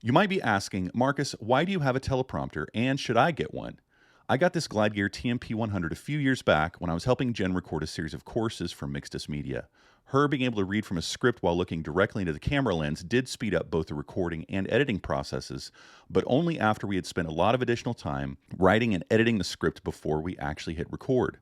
You might be asking, Marcus, why do you have a teleprompter and should I get one? I got this Gear TMP 100 a few years back when I was helping Jen record a series of courses for Mixtus Media. Her being able to read from a script while looking directly into the camera lens did speed up both the recording and editing processes, but only after we had spent a lot of additional time writing and editing the script before we actually hit record.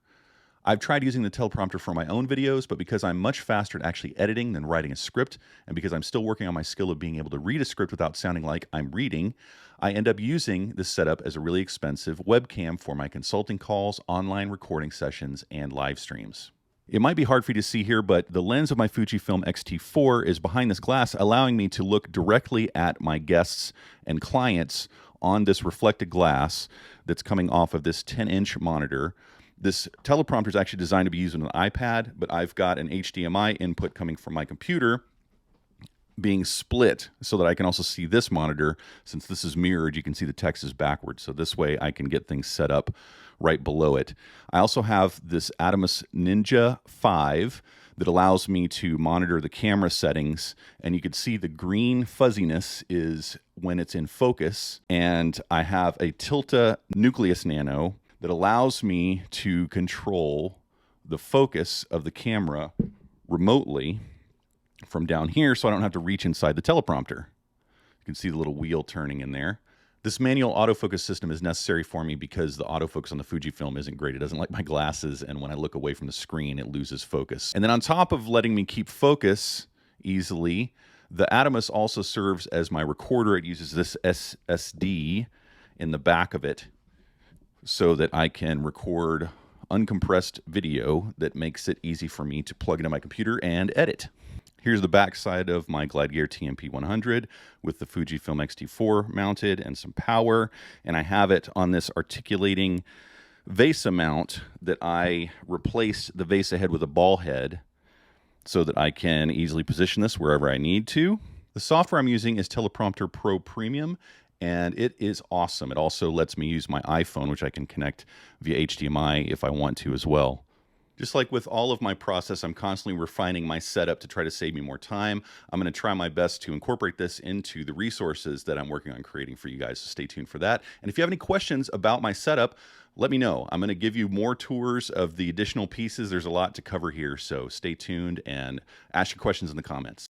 I've tried using the teleprompter for my own videos, but because I'm much faster at actually editing than writing a script, and because I'm still working on my skill of being able to read a script without sounding like I'm reading, I end up using this setup as a really expensive webcam for my consulting calls, online recording sessions, and live streams. It might be hard for you to see here, but the lens of my Fujifilm X-T4 is behind this glass, allowing me to look directly at my guests and clients on this reflected glass that's coming off of this 10-inch monitor. This teleprompter is actually designed to be used on an iPad, but I've got an HDMI input coming from my computer being split so that I can also see this monitor. Since this is mirrored, you can see the text is backwards. So this way I can get things set up right below it. I also have this Atomos Ninja V that allows me to monitor the camera settings, and you can see the green fuzziness is when it's in focus. And I have a Tilta Nucleus Nano that allows me to control the focus of the camera remotely from down here so I don't have to reach inside the teleprompter. You can see the little wheel turning in there. This manual autofocus system is necessary for me because the autofocus on the Fujifilm isn't great. It doesn't like my glasses, and when I look away from the screen, it loses focus. And then on top of letting me keep focus easily, the Atomos also serves as my recorder. It uses this SSD in the back of it so that I can record uncompressed video that makes it easy for me to plug into my computer and edit. Here's the back side of my Gear TMP 100 with the Fujifilm X-T4 mounted and some power, and I have it on this articulating VESA mount that I replaced the VESA head with a ball head so that I can easily position this wherever I need to. The software I'm using is Teleprompter Pro Premium, and it is awesome. It also lets me use my iPhone, which I can connect via HDMI if I want to as well. Just like with all of my process, I'm constantly refining my setup to try to save me more time. I'm going to try my best to incorporate this into the resources that I'm working on creating for you guys, so stay tuned for that. And if you have any questions about my setup, let me know. I'm going to give you more tours of the additional pieces. There's a lot to cover here, so stay tuned and ask your questions in the comments.